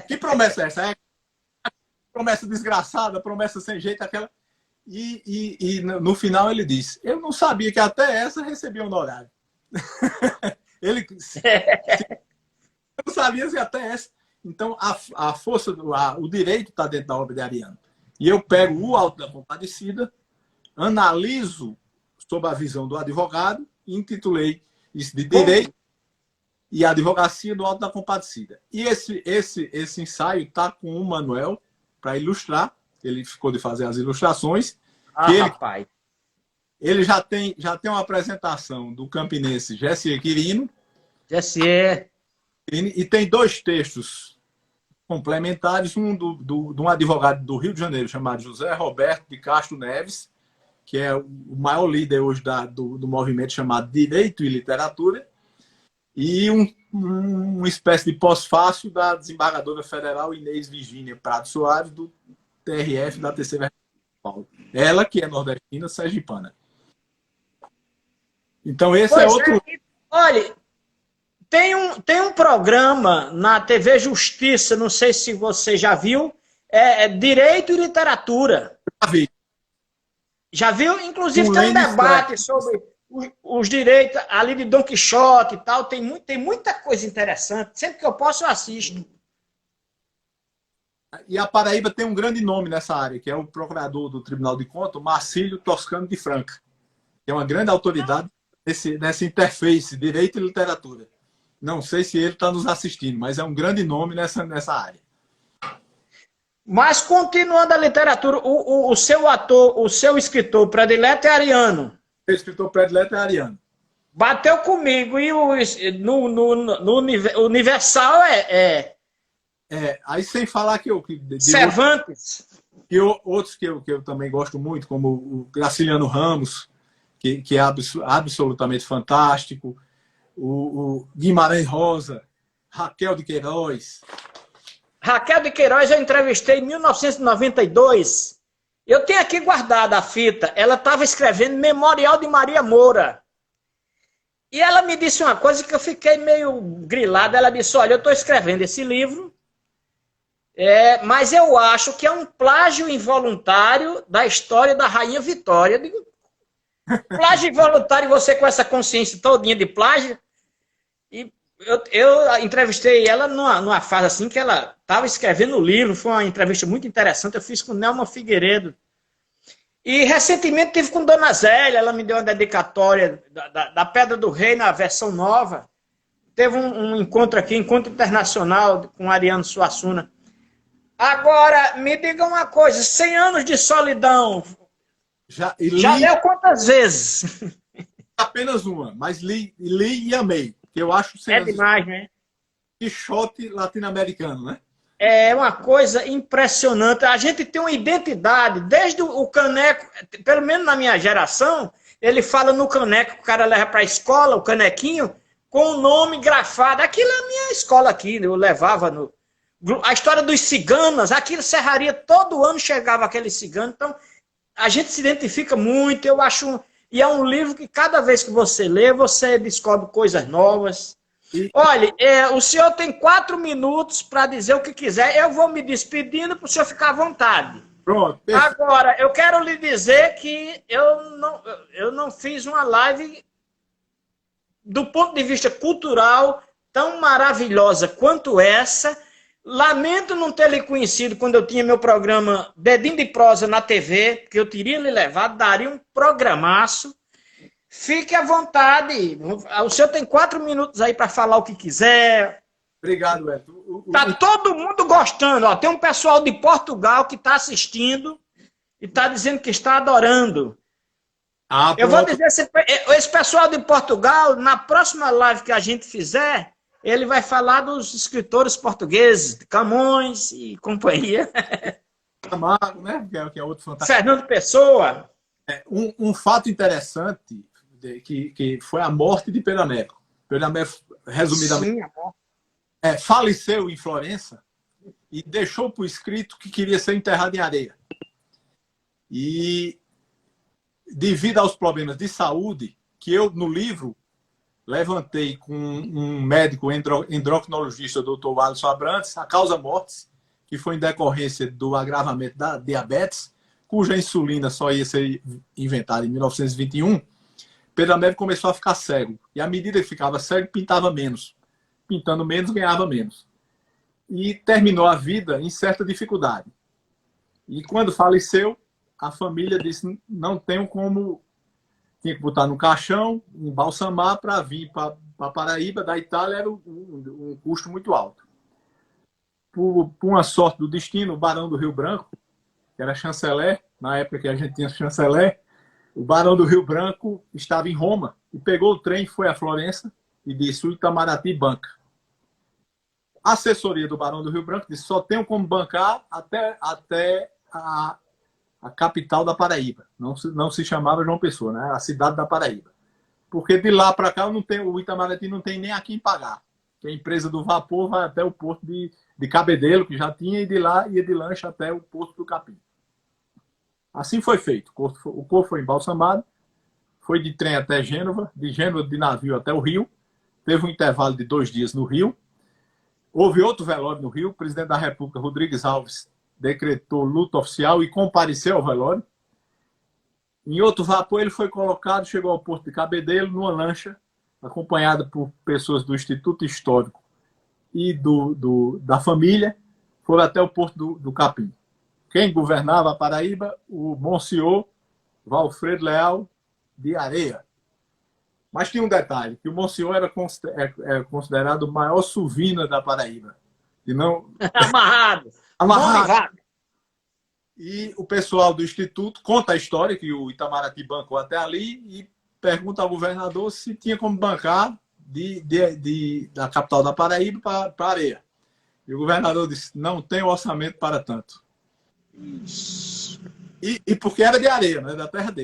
Que promessa é essa? Promessa desgraçada, promessa sem jeito, aquela. E no final ele disse: eu não sabia que até essa recebia honorário. Ele eu não sabia que até essa. Então a força, o direito está dentro da obra de Ariano. E eu pego o Alto da Compadecida, analiso sob a visão do advogado e intitulei isso de Direito e Advocacia do Alto da Compadecida. E esse ensaio está com o Manuel para ilustrar. Ele ficou de fazer as ilustrações. Rapaz. Ele já tem uma apresentação do campinense Jessier Quirino. E tem 2 textos complementares, um de um advogado do Rio de Janeiro, chamado José Roberto de Castro Neves, que é o maior líder hoje do movimento chamado Direito e Literatura, e uma espécie de pós-fácil da desembargadora federal Inês Virgínia Prado Soares, do TRF da Terceira Região de São Paulo. Ela, que é nordestina, sergipana. Então, esse é outro... Olha, tem um programa na TV Justiça, não sei se você já viu, Direito e Literatura. Já vi. Já viu? Inclusive tem um debate sobre os direitos ali de Dom Quixote e tal. Tem muita coisa interessante. Sempre que eu posso, eu assisto. E a Paraíba tem um grande nome nessa área, que é o procurador do Tribunal de Contas, Marcílio Toscano de Franca, que é uma grande autoridade nessa interface, Direito e Literatura. Não sei se ele está nos assistindo, mas é um grande nome nessa área. Mas, continuando a literatura, o seu escritor predileto é Ariano. O escritor predileto é Ariano. Bateu comigo. E no Universal Aí sem falar Cervantes. Outros que eu também gosto muito, como o Graciliano Ramos, que é absolutamente fantástico, o Guimarães Rosa, Raquel de Queiroz. Raquel de Queiroz eu entrevistei em 1992. Eu tenho aqui guardada a fita. Ela estava escrevendo Memorial de Maria Moura. E ela me disse uma coisa que eu fiquei meio grilado. Ela disse, olha, eu estou escrevendo esse livro, mas eu acho que é um plágio involuntário da história da Rainha Vitória. Eu digo, plágio involuntário, você com essa consciência todinha de plágio? E eu entrevistei ela numa fase assim que ela estava escrevendo o livro. Foi uma entrevista muito interessante. Eu fiz com Nelma Figueiredo. E recentemente tive com Dona Zélia. Ela me deu uma dedicatória da Pedra do Rei na versão nova. Teve um encontro aqui, encontro internacional com Ariano Suassuna. Agora, me diga uma coisa. 100 anos de solidão. Já leu quantas vezes? Apenas uma, mas li e amei. Que eu acho demais, né? Quixote latino-americano, né? É uma coisa impressionante. A gente tem uma identidade, desde o caneco, pelo menos na minha geração, ele fala no caneco que o cara leva para a escola, o canequinho, com o nome grafado. Aquilo é a minha escola aqui, eu levava no... A história dos ciganos, aquilo serraria, todo ano chegava aquele cigano. Então, a gente se identifica muito, eu acho... E é um livro que cada vez que você lê, você descobre coisas novas. Olha, o senhor tem 4 minutos para dizer o que quiser. Eu vou me despedindo para o senhor ficar à vontade. Pronto. Agora, eu quero lhe dizer que eu não fiz uma live do ponto de vista cultural tão maravilhosa quanto essa. Lamento não ter lhe conhecido quando eu tinha meu programa Dedinho de Prosa na TV, que eu teria lhe levado, daria um programaço. Fique à vontade. O senhor tem 4 minutos aí para falar o que quiser. Obrigado, Edson. Tá todo mundo gostando. Ó. Tem um pessoal de Portugal que está assistindo e está dizendo que está adorando. Eu vou dizer, esse pessoal de Portugal, na próxima live que a gente fizer, ele vai falar dos escritores portugueses, Camões e companhia. Camargo, né? Que é outro fantástico. Fernando Pessoa. Um fato interessante que foi a morte de Pedro Américo. Pedro Américo, resumidamente, faleceu em Florença e deixou por escrito que queria ser enterrado em areia. E devido aos problemas de saúde, que eu, no livro, levantei com um médico endocrinologista, o Dr. Alisson Abrantes, a causa mortis, que foi em decorrência do agravamento da diabetes, cuja insulina só ia ser inventada em 1921, Pedro Américo começou a ficar cego. E à medida que ficava cego, pintava menos. Pintando menos, ganhava menos. E terminou a vida em certa dificuldade. E quando faleceu, a família disse, não tenho como... Tinha que botar no caixão, embalsamar para vir para Paraíba, da Itália, era um custo muito alto. Por uma sorte do destino, o Barão do Rio Branco, que era chanceler, na época que a gente tinha chanceler, o Barão do Rio Branco estava em Roma e pegou o trem, foi a Florença e disse, o Itamaraty banca. A assessoria do Barão do Rio Branco disse, só tenho como bancar até a capital da Paraíba. Não se chamava João Pessoa, né? A cidade da Paraíba. Porque de lá para cá o Itamaraty não tem nem a quem pagar. Que a empresa do vapor vai até o porto de Cabedelo, que já tinha, e de lá ia de lancha até o porto do Capim. Assim foi feito. O corpo foi embalsamado, foi de trem até Gênova, de Gênova de navio até o Rio. Teve um intervalo de 2 dias no Rio. Houve outro velório no Rio. O presidente da República, Rodrigues Alves, decretou luto oficial e compareceu ao velório. Em outro vapor, ele foi colocado, chegou ao porto de Cabedelo, numa lancha, acompanhada por pessoas do Instituto Histórico e da família, foram até o porto do Capim. Quem governava a Paraíba? O Monsenhor Valfredo Leal de Areia. Mas tinha um detalhe, que o Monsenhor era considerado o maior suvina da Paraíba. E não... Amarrado. E o pessoal do Instituto conta a história que o Itamaraty bancou até ali e pergunta ao governador se tinha como bancar da capital da Paraíba para Areia. E o governador disse, não tem orçamento para tanto. E porque era de Areia, né, da terra dele.